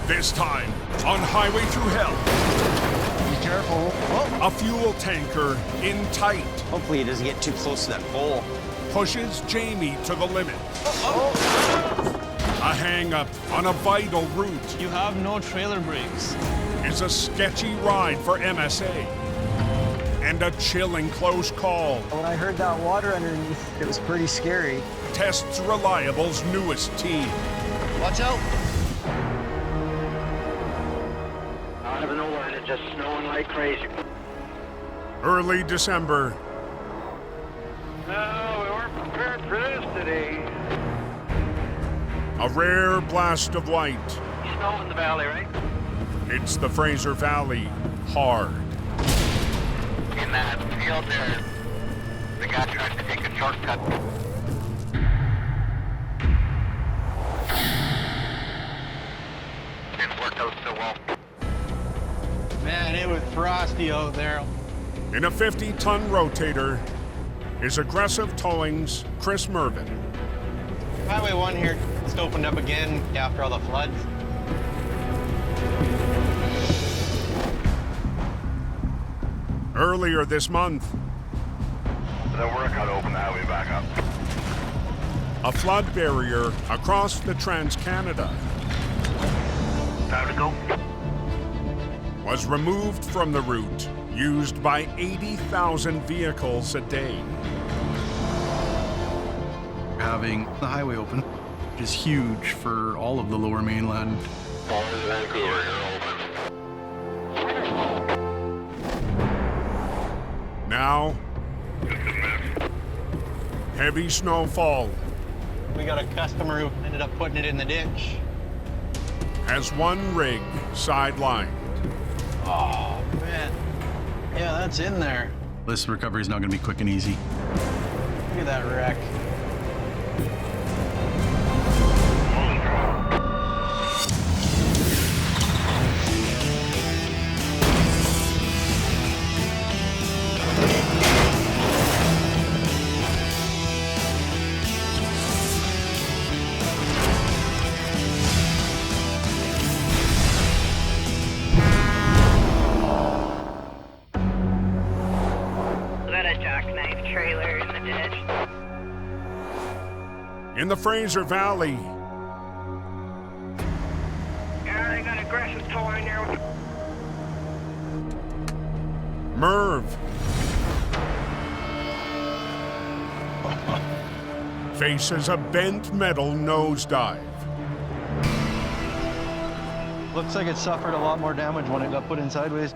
This time, on Highway Thru Hell, Be careful. Oh. a fuel tanker in tight Hopefully he doesn't get too close to that pole. pushes Jamie to the limit. A hang-up on a vital route You have no trailer brakes. is a sketchy ride for MSA. And a chilling close call When I heard that water underneath, it was pretty scary. tests Reliable's newest team. Watch out. Out of nowhere, and it's just snowing like crazy. Early December, No, we weren't prepared for this today. a rare blast of white. Snow in the valley, right? It's the Fraser Valley hard. In that field there, the guy tries to take a shortcut. Didn't work out so well. Man, it was frosty out there. In a 50-ton rotator is Aggressive Towing's Chris Mervin. Highway 1 here just opened up again after all the floods. Earlier this month, The work got open the highway back up. a flood barrier across the Trans-Canada Time to go. was removed from the route used by 80,000 vehicles a day. Having the highway open is huge for all of the lower mainland. All of Vancouver, you're open. Now, heavy snowfall We got a customer who ended up putting it in the ditch. has one rig sidelined. Oh, man. Yeah, that's in there. This recovery is not going to be quick and easy. Look at that wreck. Got a jackknife trailer in the ditch. In the Fraser Valley, Yeah, they got aggressive towing there. Merv faces a bent metal nosedive. Looks like it suffered a lot more damage when it got put in sideways.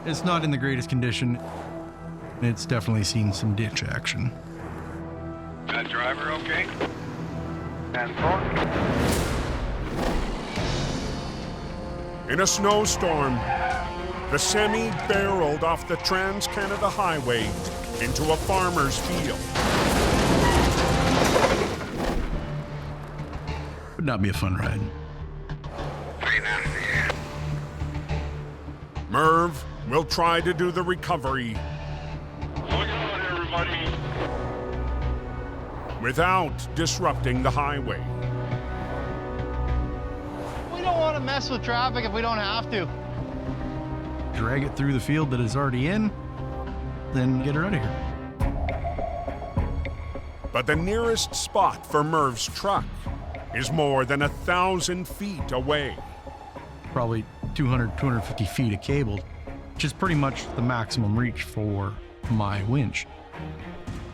It's not in the greatest condition. It's definitely seen some ditch action. That driver okay? And fork. In a snowstorm, the semi barreled off the Trans-Canada Highway into a farmer's field. Would not be a fun ride. Pretty nasty. Merv will try to do the recovery Look out, everybody. without disrupting the highway. We don't want to mess with traffic if we don't have to. Drag it through the field that it's already in, then get her out of here. But the nearest spot for Merv's truck is more than 1,000 feet away. Probably 200, 250 feet of cable, which is pretty much the maximum reach for my winch.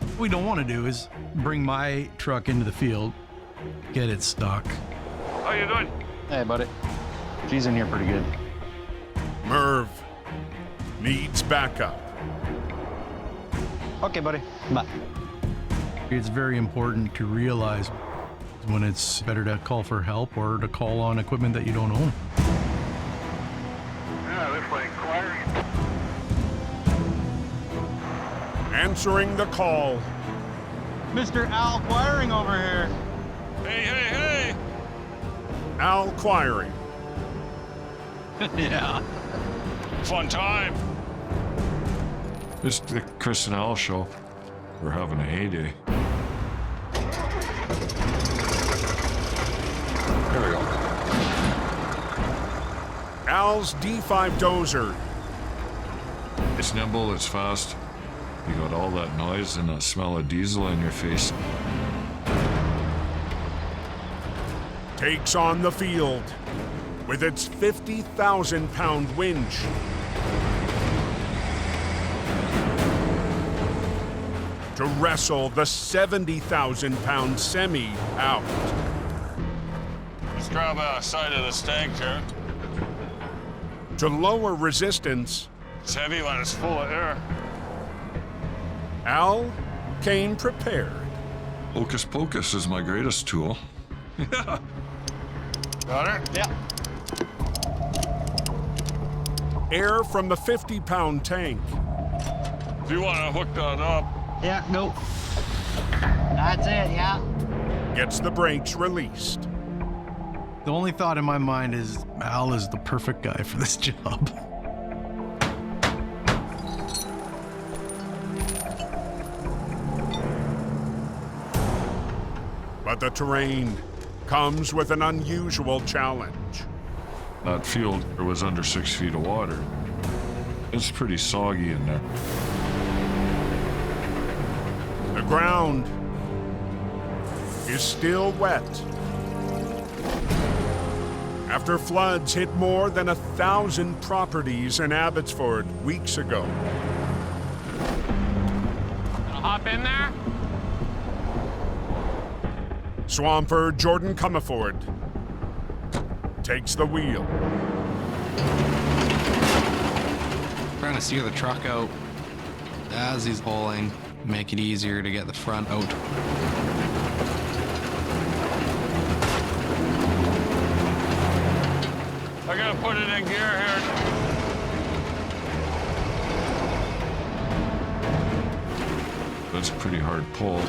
What we don't want to do is bring my truck into the field, get it stuck. How you doing? Hey, buddy. She's in here pretty good. Merv needs backup. Okay, buddy. Bye. It's very important to realize when it's better to call for help or to call on equipment that you don't own. Yeah, this way, inquiring. Answering the call, Mr. Al Quiring over here. Hey! Al Quiring. Yeah. Fun time. It's the Chris and Al show. We're having a heyday. There we go. Al's D5 dozer It's nimble, it's fast. You got all that noise and the smell of diesel in your face. takes on the field with its 50,000-pound winch. To wrestle the 70,000-pound semi out. Let's grab a side of this tank here. To lower resistance, It's heavy when it's full of air. Al came prepared. Hocus pocus is my greatest tool. Yeah. Got her? Yeah. Air from the 50-pound tank. If you want to hook that up, Yeah, nope. That's it, yeah. Gets the brakes released. The only thought in my mind is Al is the perfect guy for this job. But the terrain comes with an unusual challenge. that field was under 6 feet of water. It's pretty soggy in there. The ground is still wet. After floods hit more than 1,000 properties in Abbotsford weeks ago. Gonna hop in there? Swamper Jordan Comerford takes the wheel. Trying to steer the truck out as he's hauling, make it easier to get the front out. I gotta put it in gear here. That's a pretty hard pull.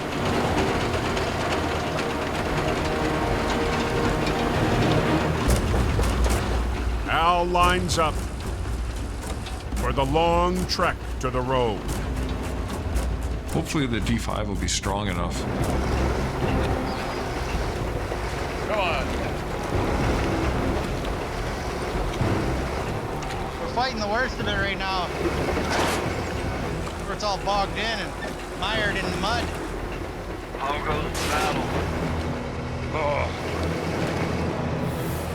Al lines up for the long trek to the road. Hopefully the D5 will be strong enough. Come on. We're fighting the worst of it right now. Where it's all bogged in and mired in the mud. How goes the battle? Oh.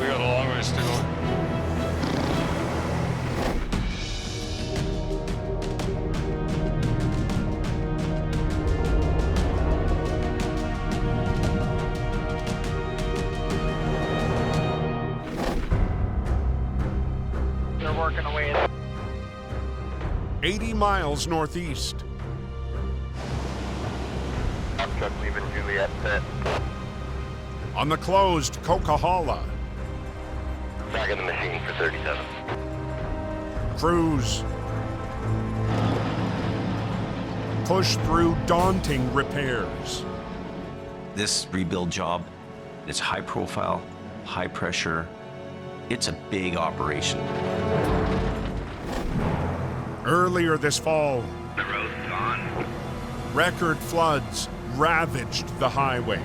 We got a long ways to go. They're working away. 80 miles northeast. Truck leaving Juliet pit. On the closed Coquihalla, Back in the machine for 37. crews push through daunting repairs. This rebuild job, it's high profile, high pressure. It's a big operation. Earlier this fall, The road's gone. record floods ravaged the highway.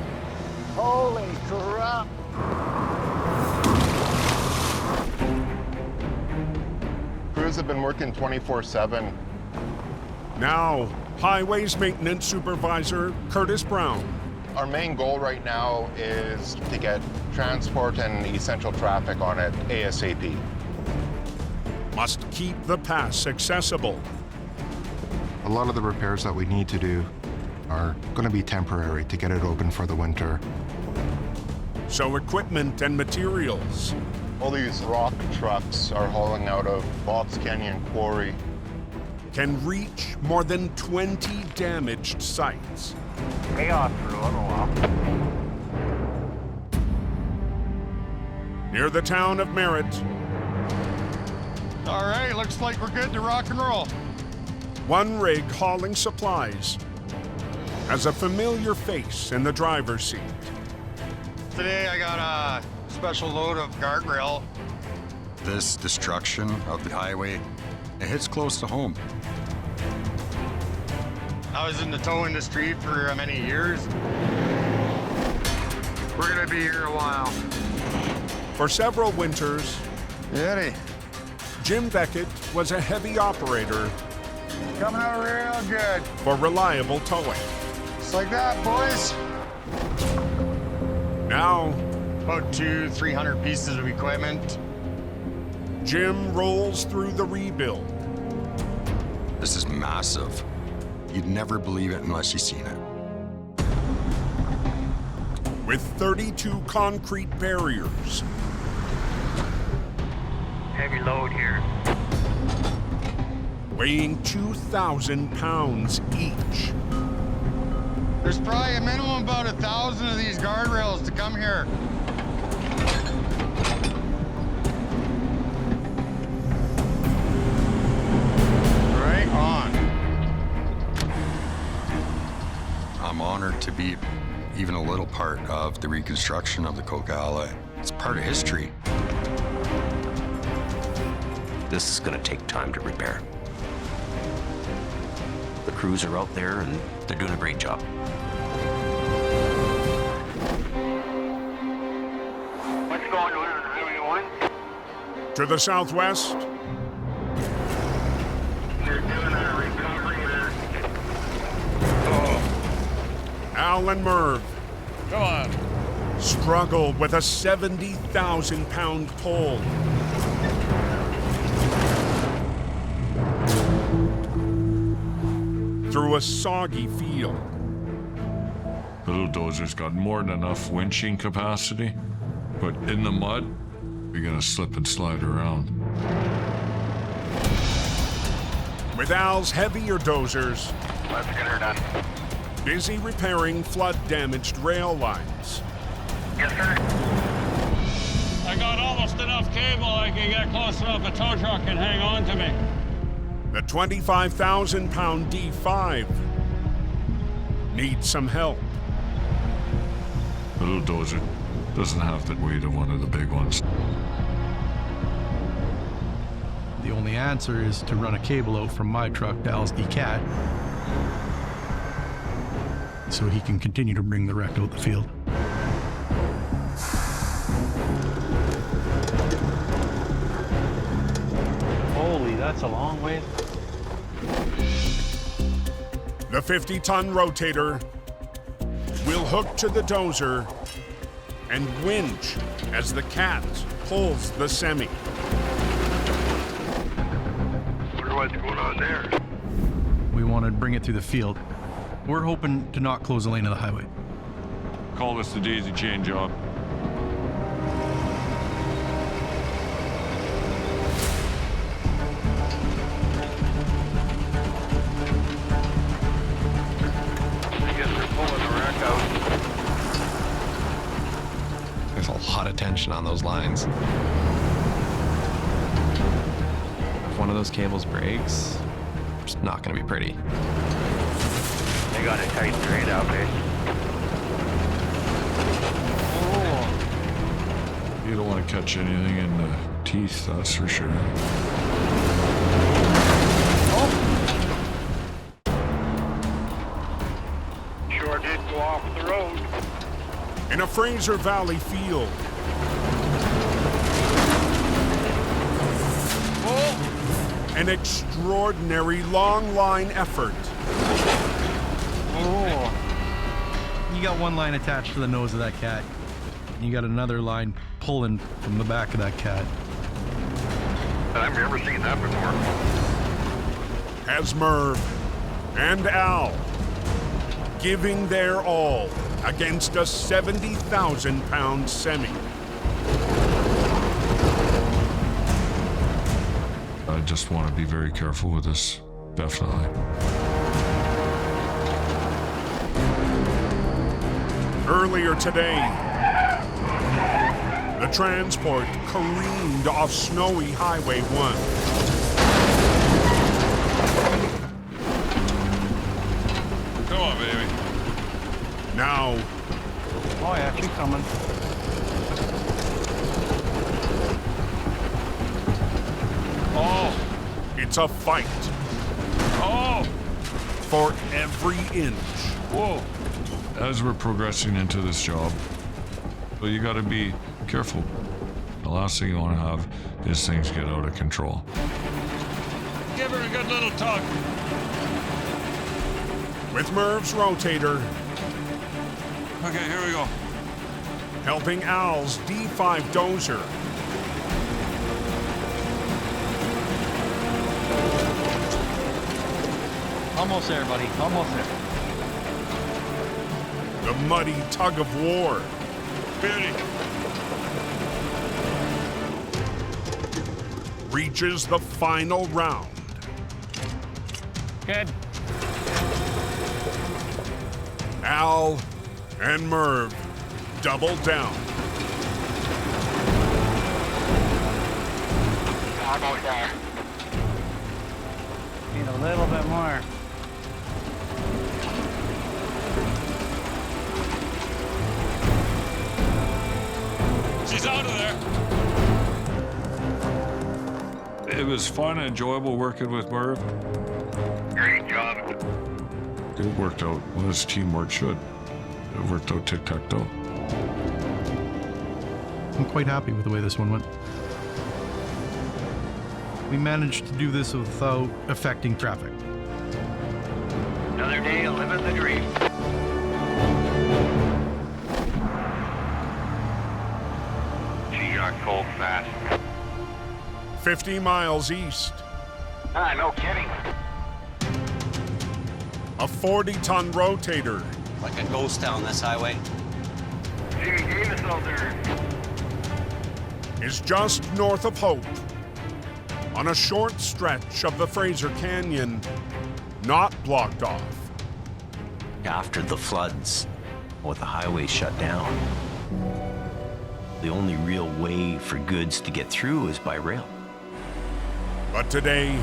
Holy crap! Crews have been working 24/7. Now, Highways Maintenance Supervisor Curtis Brown Our main goal right now is to get transport and essential traffic on it ASAP. must keep the pass accessible. A lot of the repairs that we need to do are going to be temporary to get it open for the winter. So equipment and materials All these rock trucks are hauling out of Bob's Canyon Quarry. can reach more than 20 damaged sites. Chaos for a little while. Near the town of Merritt, All right, looks like we're good to rock and roll. one rig hauling supplies has a familiar face in the driver's seat. Today I got a special load of guardrail. This destruction of the highway, it hits close to home. I was in the tow industry for many years. We're gonna be here a while. For several winters, Eddie, Jim Beckett was a heavy operator Coming out real good. for reliable towing. Just like that, boys. Now, About 200-300 pieces of equipment. Jim rolls through the rebuild. This is massive. You'd never believe it unless you've seen it. With 32 concrete barriers, Heavy load here. weighing 2,000 pounds each. There's probably a minimum about 1,000 of these guardrails to come here. Right on. I'm honored to be even a little part of the reconstruction of the Coquihalla. It's part of history. This is going to take time to repair. The crews are out there and they're doing a great job. What's going on? Where are you going? To the southwest, You're doing a recovery there. Al and Merv Come on. struggle with a 70,000 pound pole. Through a soggy field. The little dozer's got more than enough winching capacity, but in the mud, you're gonna slip and slide around. With Al's heavier dozers Let's get her done. busy repairing flood-damaged rail lines. Yes, sir. I got almost enough cable I can get close enough a tow truck can hang on to me. The 25,000 pound D5 needs some help. The little dozer doesn't have the weight of one of the big ones. The only answer is to run a cable out from my truck to Al's D-Cat so he can continue to bring the wreck out the field. Holy, that's a long way. The 50-ton rotator will hook to the dozer and winch as the cat pulls the semi. Wonder what's going on there. We want to bring it through the field. We're hoping to not close the lane of the highway. Call this the daisy chain job. I guess they're pulling the wreck out. There's a lot of tension on those lines. If one of those cables breaks, it's not going to be pretty. They got a tight grade out there. You don't want to catch anything in the teeth, that's for sure. Sure did go off the road. In a Fraser Valley field, an extraordinary long line effort. You got one line attached to the nose of that cat. You got another line pulling from the back of that cat. I've never seen that before. Has Merv and Al giving their all against a 70,000 pound semi. I just want to be very careful with this, definitely. Earlier today, the transport careened off snowy Highway 1. Come on, baby. Now, Oh yeah, she's coming. it's a fight for every inch. Whoa. As we're progressing into this job, well, you got to be careful. The last thing you want to have is things get out of control. Give her a good little tug. With Merv's rotator, Okay, here we go. helping Al's D5 dozer. Almost there, buddy. Almost there. The muddy tug of war. Beauty. Reaches the final round. Good. Al and Merv double down. Almost there. Need a little bit more. She's out of there. It was fun and enjoyable working with Merv. Great job. It worked out as teamwork should. It worked out tic-tac-toe. I'm quite happy with the way this one went. We managed to do this without affecting traffic. Another day of living the dream. Gee, you're cold fast. 50 miles east. Ah, no kidding. A 40-ton rotator. Like a ghost town, this highway. Jimmy Davis out there. Is just north of Hope. On a short stretch of the Fraser Canyon, not blocked off. After the floods, with the highway shut down, the only real way for goods to get through is by rail. But today,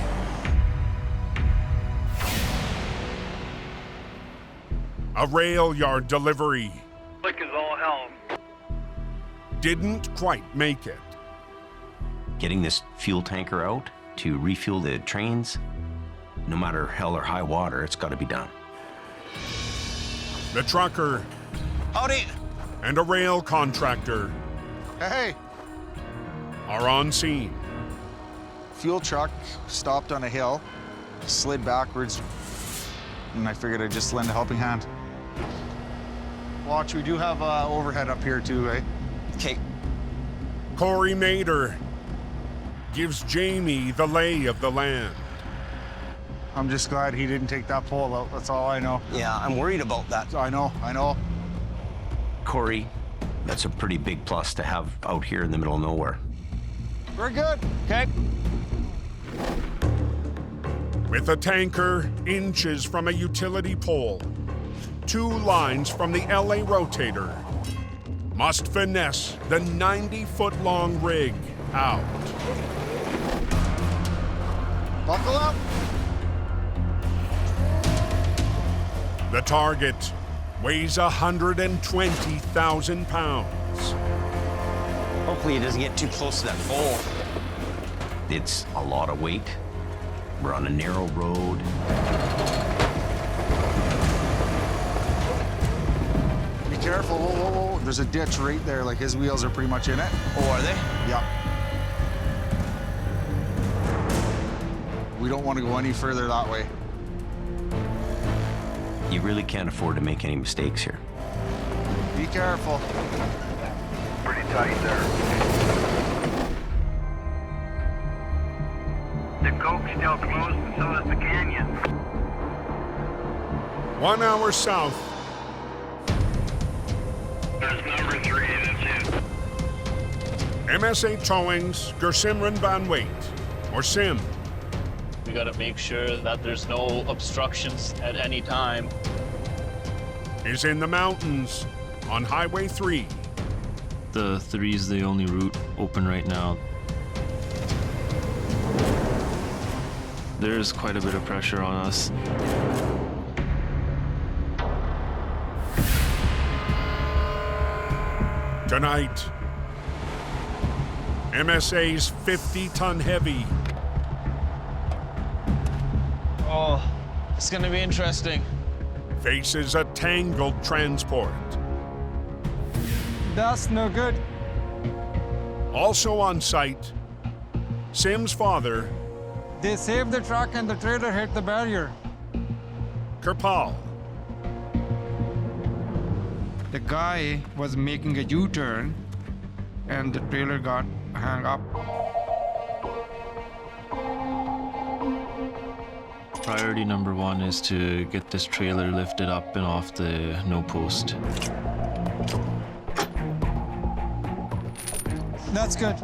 a rail yard delivery Slick as all hell. didn't quite make it. Getting this fuel tanker out to refuel the trains, no matter hell or high water, it's got to be done. The trucker Howdy. and a rail contractor Hey, are on scene. fuel truck stopped on a hill, slid backwards, and I figured I'd just lend a helping hand. Watch, we do have overhead up here too, eh? Okay. Corey Mader gives Jamie the lay of the land. I'm just glad he didn't take that pole out. That's all I know. Yeah, I'm worried about that. I know. Corey, that's a pretty big plus to have out here in the middle of nowhere. We're good. Okay. With a tanker inches from a utility pole, 2 lines from the LA rotator, must finesse the 90-foot-long rig out. Buckle up. The target weighs 120,000 pounds. Hopefully it doesn't get too close to that pole. It's a lot of weight. We're on a narrow road. Be careful. Whoa. There's a ditch right there. Like his wheels are pretty much in it. Oh, are they? Yeah. We don't want to go any further that way. You really can't afford to make any mistakes here. Be careful. Pretty tight there. The coke's still closed, and so is the canyon. 1 hour south, There's number 3, that's it. MSA Towing's Gersimran Van Wait, or Sim, We got to make sure that there's no obstructions at any time. is in the mountains on Highway 3. The 3 is the only route open right now. There's quite a bit of pressure on us. Tonight, MSA's 50-ton heavy Oh, it's gonna be interesting. faces a Tangled transport. That's no good. Also on site, Sim's father, They saved the truck and the trailer hit the barrier. Kirpal. The guy was making a U-turn and the trailer got hung up. Priority number one is to get this trailer lifted up and off the no post. That's good.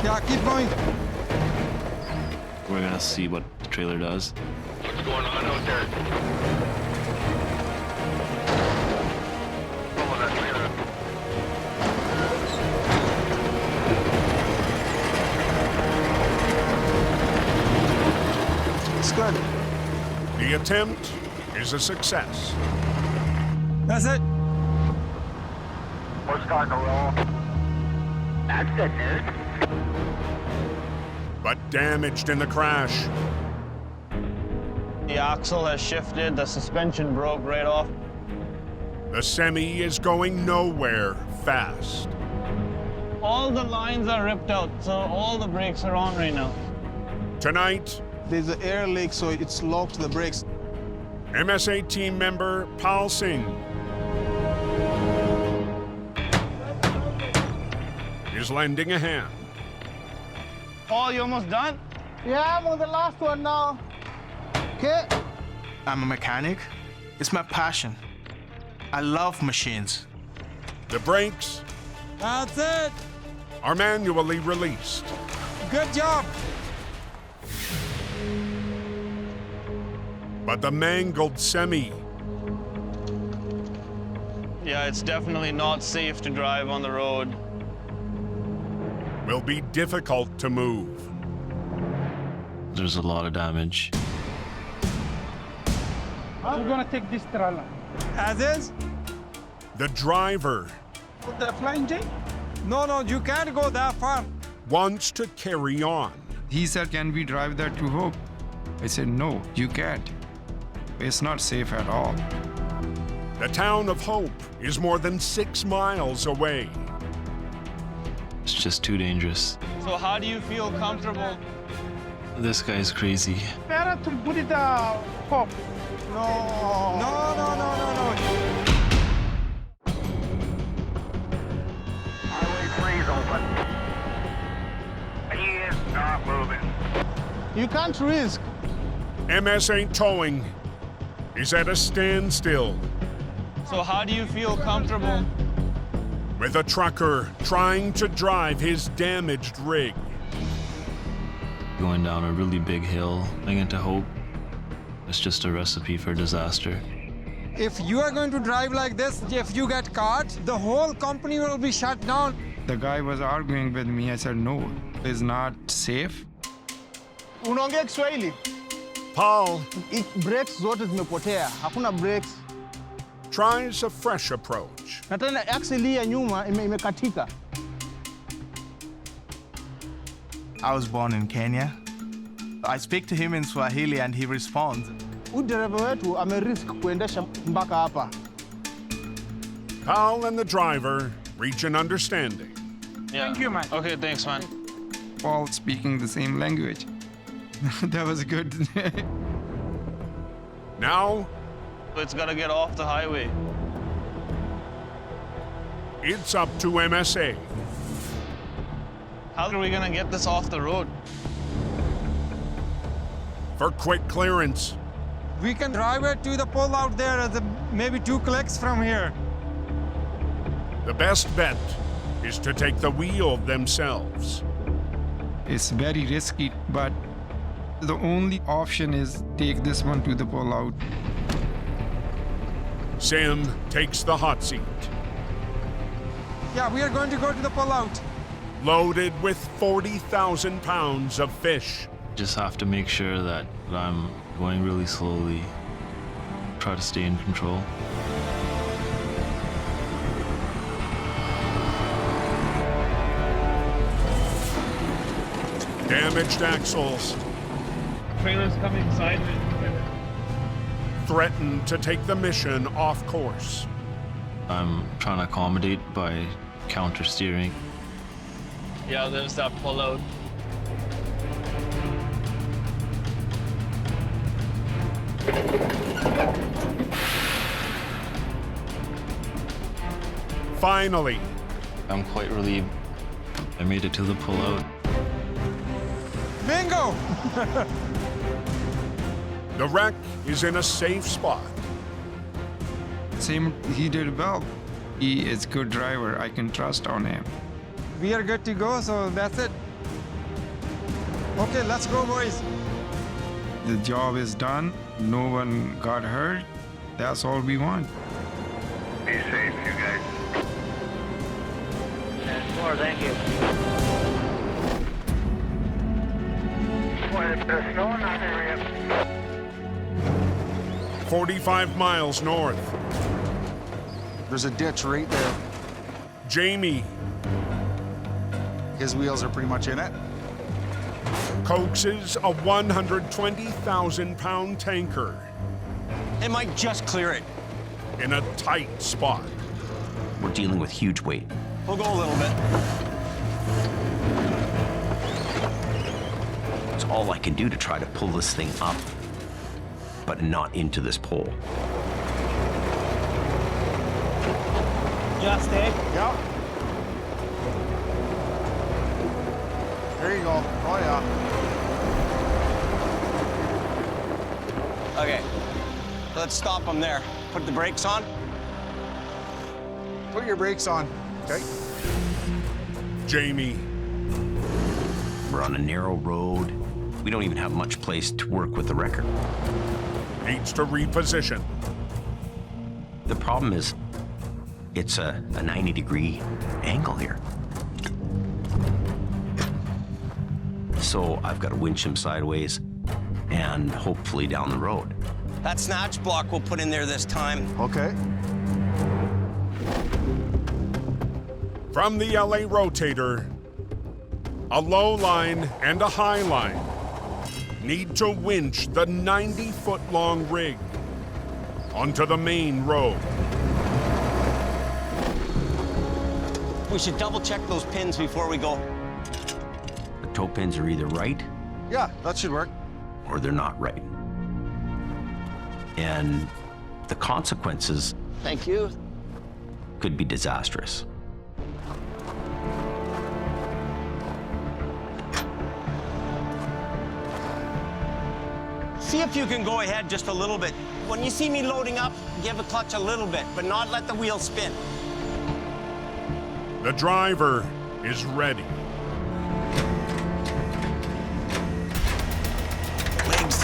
Yeah, keep going. We're gonna see what the trailer does. What's going on out there? Follow that trailer. It's good. The attempt is a success. That's it. We're starting to roll. That's good news. But damaged in the crash. The axle has shifted, the suspension broke right off. The semi is going nowhere fast. All the lines are ripped out, so all the brakes are on right now. Tonight, there's an air leak, so it's locked the brakes. MSA team member Pal Singh is lending a hand. Paul, you almost done? Yeah, I'm on the last one now. Okay. I'm a mechanic. It's my passion. I love machines. The brakes That's it. are manually released. Good job. But the mangled semi Yeah, it's definitely not safe to drive on the road. will be difficult to move. There's a lot of damage. We're gonna take this trailer. As is? The driver With the flying J? No, you can't go that far. wants to carry on. He said, can we drive that to Hope? I said, no, you can't. It's not safe at all. The town of Hope is more than 6 miles away. It's just too dangerous. So how do you feel comfortable? This guy's crazy. Better to put it Hope. No. No. Highway 3 is open. He is not moving. You can't risk. MSA towing is at a standstill, So how do you feel comfortable? with a trucker trying to drive his damaged rig. Going down a really big hill, going into Hope. It's just a recipe for disaster. If you are going to drive like this, if you get caught, the whole company will be shut down. The guy was arguing with me. I said, no, it's not safe. Unaongea Kiswahili? Paul Brakes zote zimepotea. Hakuna brakes. tries a fresh approach. Na tena axle ya nyuma imekatika. I was born in Kenya. I speak to him in Swahili and he responds. Huyu dereva wetu amerisk kuendesha mpaka hapa. Paul and the driver reach an understanding. Yeah. Thank you, man. Okay, thanks, man. All speaking the same language. That was good. Now, It's got to get off the highway. it's up to MSA. How are we going to get this off the road? For quick clearance, We can drive it to the pole out there, maybe 2 clicks from here. the best bet is to take the wheel themselves. It's very risky, but the only option is take this one to the pole out. Sim takes the hot seat, Yeah, we are going to go to the pole out. loaded with 40,000 pounds of fish. Just have to make sure that I'm going really slowly. Try to stay in control. Damaged axles, Trailer's coming sideways. threaten to take the mission off course. I'm trying to accommodate by counter steering. Yeah, there's that pullout. Finally, I'm quite relieved. I made it to the pullout. Bingo! the wreck is in a safe spot. Same, he did well. He is good driver. I can trust on him. We are good to go, so that's it. Okay, let's go, boys. The job is done. No one got hurt. That's all we want. Be safe, you guys. More, thank you. Boy, there's snow in that area. 45 miles north. There's a ditch right there. Jamie His wheels are pretty much in it. coaxes a 120,000-pound tanker. It might just clear it. In a tight spot. We're dealing with huge weight. We'll go a little bit. It's all I can do to try to pull this thing up, but not into this pole. Just it? Yep. There you go. Oh, yeah. Okay, let's stop them there. Put the brakes on. Put your brakes on. Okay. Jamie. We're on a narrow road. We don't even have much place to work with the wrecker. Needs to reposition. The problem is, it's a 90-degree angle here. So I've got to winch him sideways and hopefully down the road. That snatch block we'll put in there this time. Okay. From the LA rotator, a low line and a high line need to winch the 90-foot-long rig onto the main road. We should double check those pins before we go. The toe pins are either right Yeah, that should work. or they're not right. And the consequences Thank you. could be disastrous. See if you can go ahead just a little bit. When you see me loading up, give the clutch a little bit, but not let the wheel spin. The driver is ready. Legs.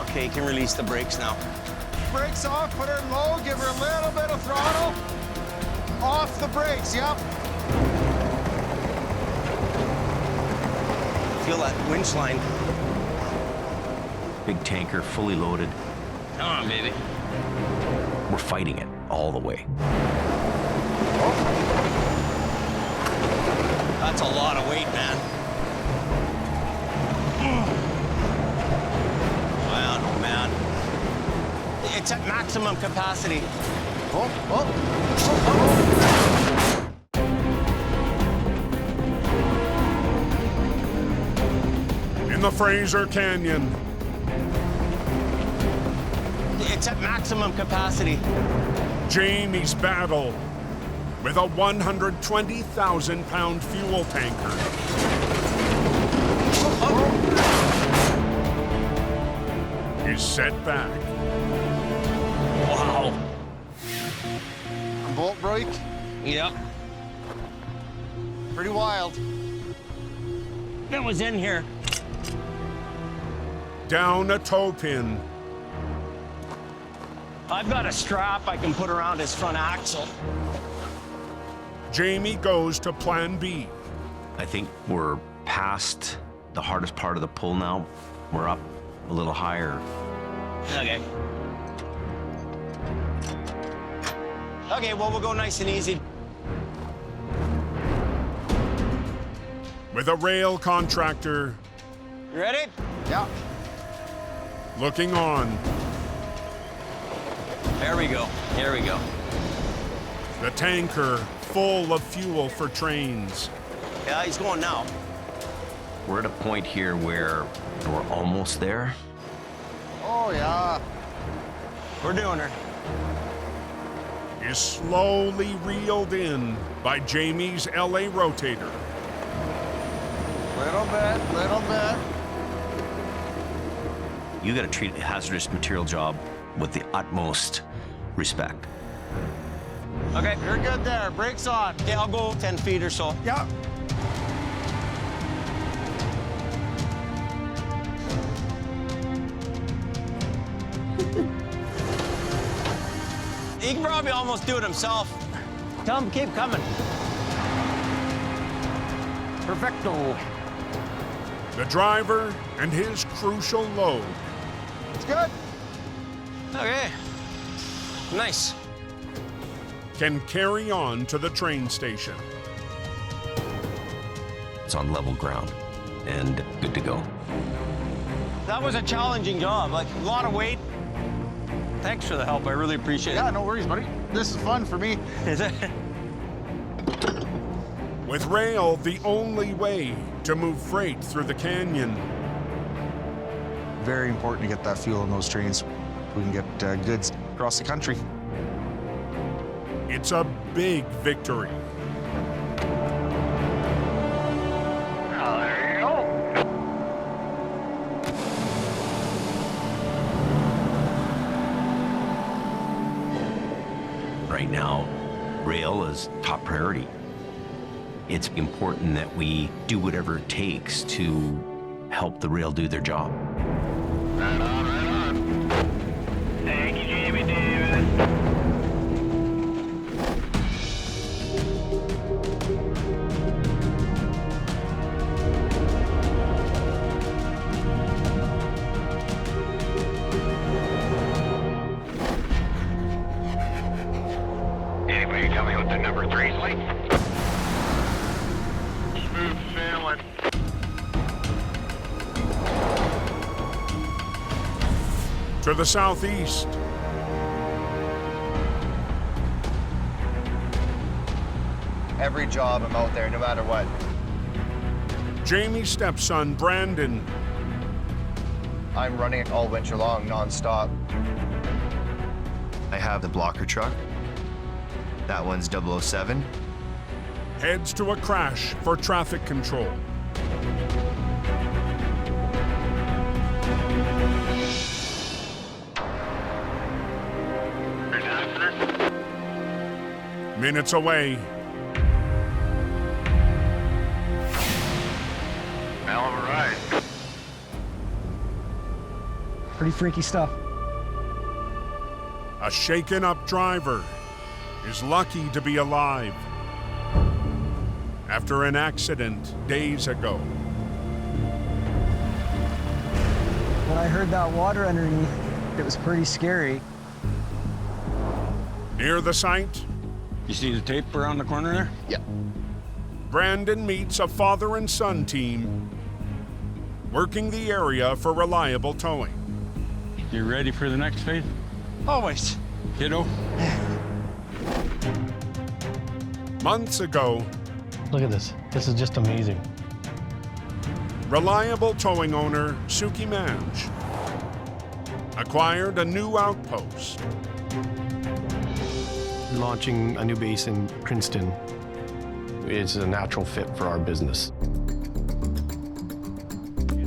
Okay, you can release the brakes now. Brakes off, put her in low, give her a little bit of throttle. Off the brakes, yep. Feel that winch line. Big tanker, fully loaded. Come on, baby. We're fighting it all the way. That's a lot of weight, man. Man, oh man. It's at maximum capacity. Oh, oh. In the Fraser Canyon, It's at maximum capacity. Jamie's battle with a 120,000-pound fuel tanker. Is set back. Wow. Bolt brake. Yep. Pretty wild. It was in here. Down a toe pin. I've got a strap I can put around his front axle. Jamie goes to plan B. I think we're past the hardest part of the pull now. We're up a little higher. Okay. Okay, well, we'll go nice and easy. With a rail contractor You ready? Yeah. Looking on. There we go. Here we go. The tanker full of fuel for trains. Yeah, he's going now. We're at a point here where we're almost there. Oh, yeah. We're doing her. Is slowly reeled in by Jamie's LA rotator. Little bit. You got to treat a hazardous material job with the utmost respect. Okay. You're good there. Brakes on. Okay, I'll go 10 feet or so. Yeah. He can probably almost do it himself. Tell him to keep coming. Perfecto. The driver and his crucial load. It's good. Okay. Nice. Can carry on to the train station. It's on level ground and good to go. That was a challenging job, like a lot of weight. Thanks for the help, I really appreciate it. Yeah, no worries, buddy. This is fun for me. With rail the only way to move freight through the canyon. Very important to get that fuel in those trains. We can get goods across the country. It's a big victory. Oh, there you go. Right now, rail is top priority. It's important that we do whatever it takes to help the rail do their job. Right on, right on. Thank you, Jamie Davis. Anybody tell me what the number 3 is like? Smooth sailing. To the southeast. Every job I'm out there, no matter what. Jamie's stepson, Brandon. I'm running it all winter long, non-stop. I have the blocker truck. That one's 007. Heads to a crash for traffic control. Minutes away. Hell of a ride. Pretty freaky stuff. A shaken up driver is lucky to be alive after an accident days ago. When I heard that water underneath, it was pretty scary. Near the site, you see the tape around the corner there? Yeah. Brandon meets a father and son team working the area for reliable towing. You ready for the next phase? Always. Kiddo? Months ago, look at this. This is just amazing. reliable towing owner Suki Manj acquired a new outpost. Launching a new base in Princeton is a natural fit for our business.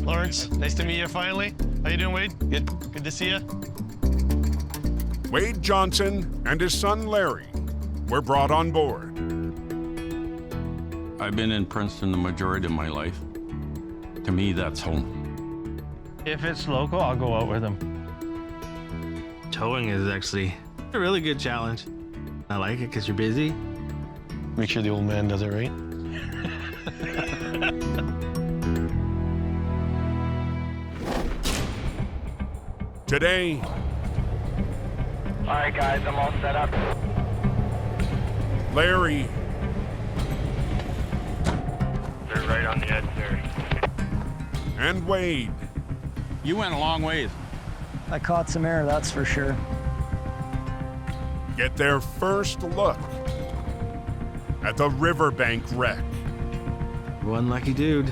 Lawrence, nice to meet you finally. How you doing, Wade? Good to see you. Wade Johnson and his son Larry were brought on board. I've been in Princeton the majority of my life. To me, that's home. If it's local, I'll go out with them. Towing is actually a really good challenge. I like it because you're busy. Make sure the old man does it right. Today, All right, guys, I'm all set up. Larry They're right on the edge there. and Wade. You went a long ways. I caught some air, that's for sure. Get their first look at the Riverbank wreck. One lucky dude.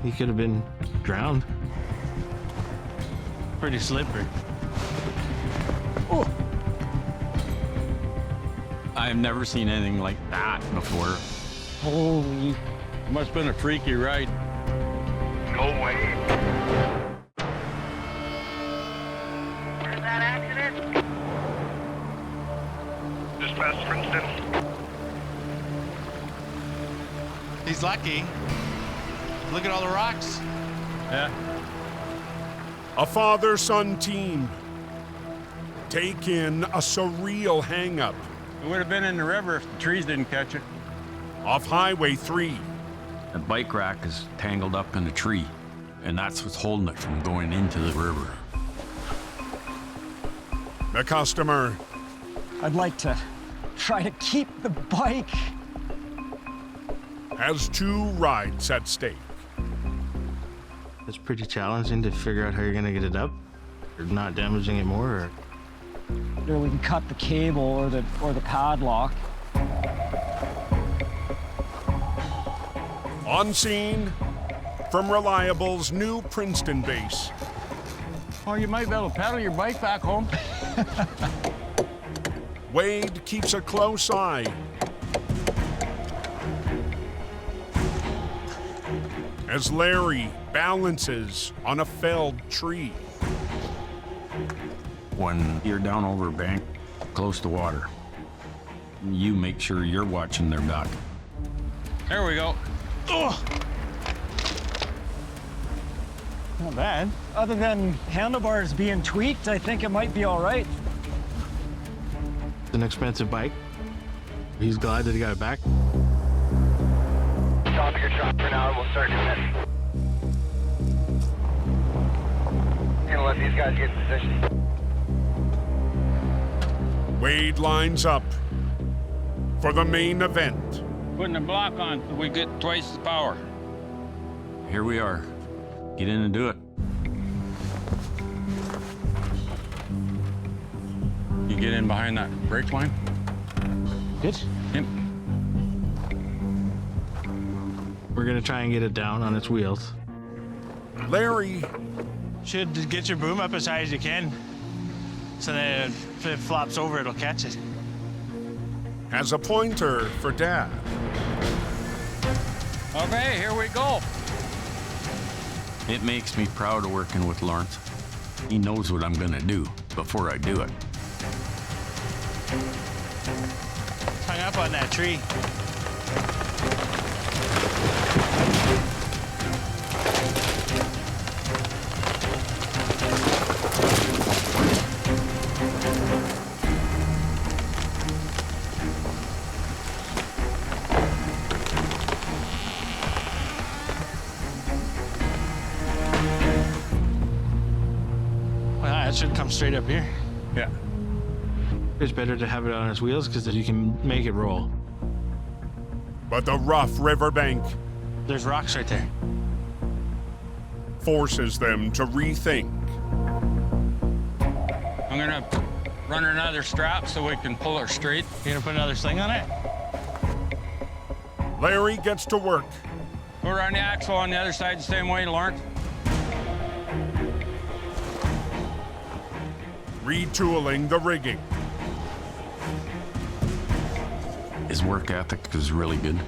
He could have been drowned. Pretty slippery. Oh. I have never seen anything like that before. Holy. Must have been a freaky ride. No way. Where's that accident? Just past Princeton. He's lucky. Look at all the rocks. Yeah. A father-son team take in a surreal hang-up It would have been in the river if the trees didn't catch it. off Highway 3. The bike rack is tangled up in a tree, and that's what's holding it from going into the river. The customer I'd like to try to keep the bike. has 2 rides at stake. It's pretty challenging to figure out how you're gonna get it up, or not damaging it more, or... Or we can cut the cable or the padlock. On scene from Reliable's new Princeton base. Oh, you might be able to pedal your bike back home. Wade keeps a close eye as Larry balances on a felled tree. When you're down over a bank, close to water, you make sure you're watching their back. There we go. Oh. Not bad. Other than handlebars being tweaked, I think it might be all right. It's an expensive bike. He's glad that he got it back. Stop your truck for now and we'll start doing it. Gonna let these guys get in position. Wade lines up for the main event. Putting a block on so we get twice the power. Here we are. Get in and do it. You get in behind that brake line. Good. Yep. We're gonna try and get it down on its wheels. Larry Should get your boom up as high as you can. So then if it flops over, it'll catch it. has a pointer for Dad. Okay, here we go. It makes me proud of working with Lawrence. He knows what I'm gonna do before I do it. It's hung up on that tree. That should come straight up here. Yeah. It's better to have it on its wheels because you can make it roll. But the rough riverbank There's rocks right there. forces them to rethink. I'm gonna run another strap so we can pull her straight. You gonna put another sling on it? Larry gets to work. We'll run the axle on the other side the same way, Lawrence. Retooling the rigging. His work ethic is really good,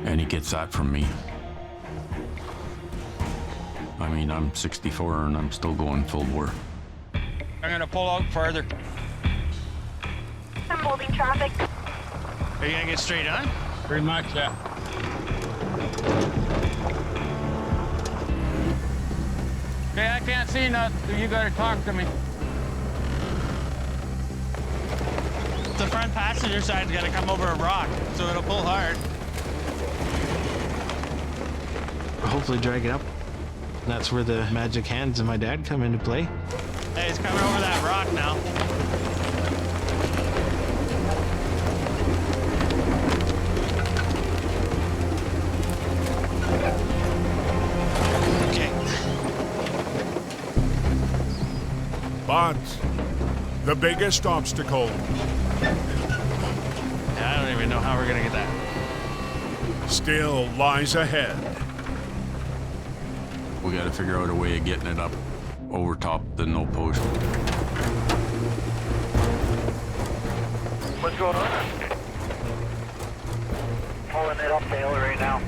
and he gets that from me. I mean, I'm 64 and I'm still going full bore. I'm gonna pull out further. I'm holding traffic. Are you gonna get straight on? Pretty much, yeah. Okay, I can't see nothing, so you gotta talk to me. The front passenger side's gotta come over a rock, so it'll pull hard. Hopefully drag it up. That's where the magic hands of my dad come into play. Hey, it's coming over that rock now. Okay. The biggest obstacle. I don't even know how we're gonna get that. Still lies ahead. We got to figure out a way of getting it up over top the no post. What's going on? Pulling it up the hill right now.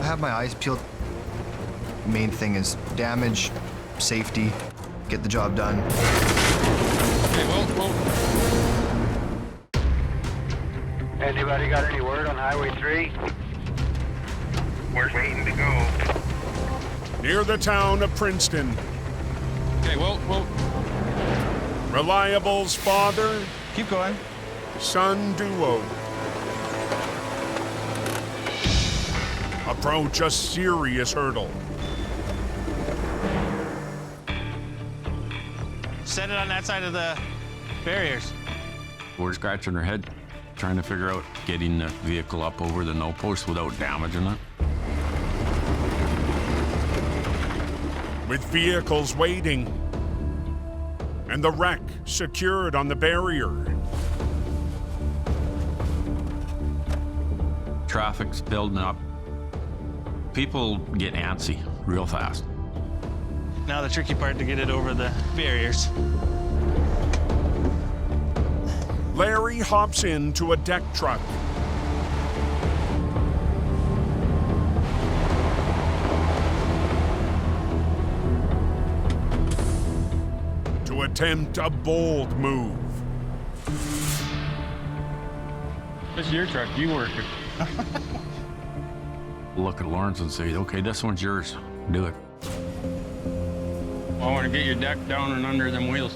I have my eyes peeled. Main thing is damage, safety, get the job done. Okay, whoa. Anybody got any word on Highway 3? We're waiting to go. Near the town of Princeton. Okay, whoa. Reliable's father. Keep going. Son duo. Approach a serious hurdle. Set it on that side of the barriers. We're scratching our head, trying to figure out getting the vehicle up over the no post without damaging it. With vehicles waiting and the wreck secured on the barrier. Traffic's building up. People get antsy real fast. Now the tricky part to get it over the barriers. Larry hops into a deck truck. To attempt a bold move. This is your truck, you work it. Look at Lawrence and say, okay, this one's yours. Do it. I want to get your deck down and under them wheels.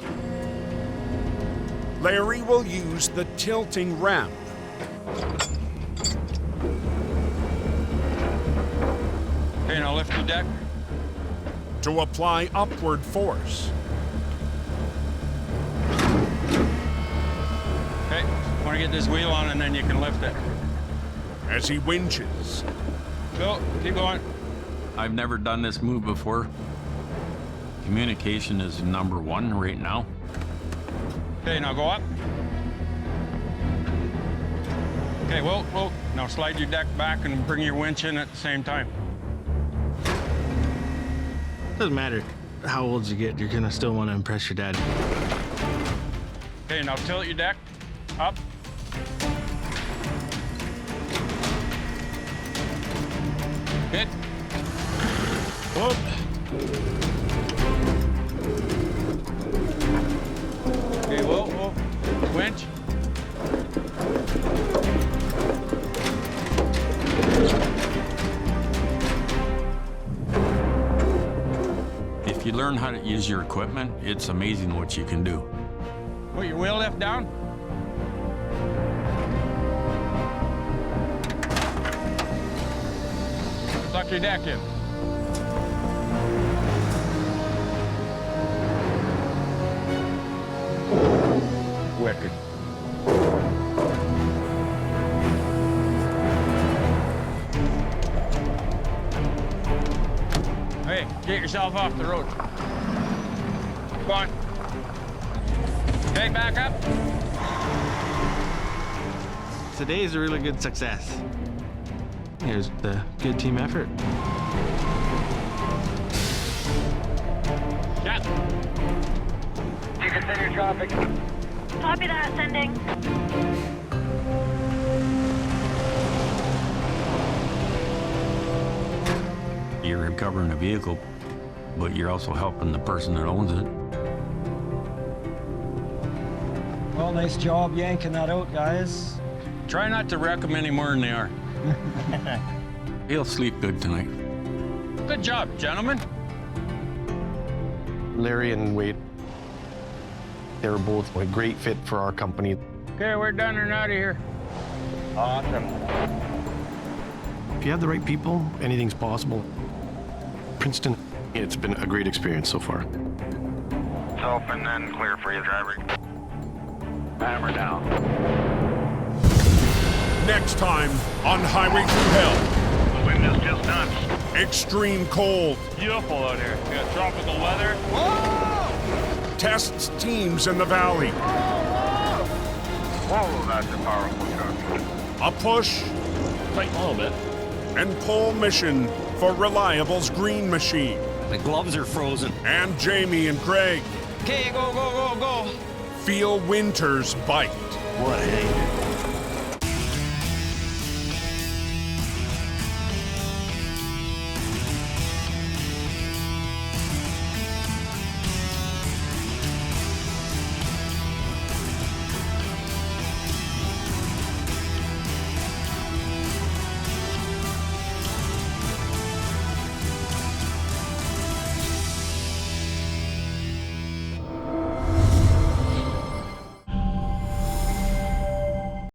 Larry will use the tilting ramp. Okay, now lift your deck. To apply upward force. Okay, want to get this wheel on and then you can lift it. As he winches. Go, keep going. I've never done this move before. Communication is number one right now. Okay, now go up. Okay, whoa. Now slide your deck back and bring your winch in at the same time. Doesn't matter how old you get, you're gonna still want to impress your dad. Okay, now tilt your deck up. Good. Whoop. Okay, whoa. Winch. If you learn how to use your equipment, it's amazing what you can do. Put your wheel lift down. Suck your deck in. Wicked. Hey, get yourself off the road. Go on. Okay, back up. Today's a really good success. Here's the good team effort. Yeah. You can send your traffic. Copy that, sending. You're recovering a vehicle, but you're also helping the person that owns it. Well, nice job yanking that out, guys. Try not to wreck them any more than they are. He'll sleep good tonight. Good job, gentlemen. Larry and Wade, they were both a great fit for our company. Okay, we're done and out of here. Awesome. If you have the right people, anything's possible. Princeton, it's been a great experience so far. It's open and clear for you, driver. Hammer down. Next time on Highway Thru Hell. The wind is just nuts. Extreme cold. Beautiful out here. We got tropical weather. Whoa! tests teams in the valley. Whoa, that's a powerful shot. A push Fighting a little bit. and pull mission for Reliable's green machine. The gloves are frozen. And Jamie and Greg Okay, go, go, go, go. feel winter's bite. What a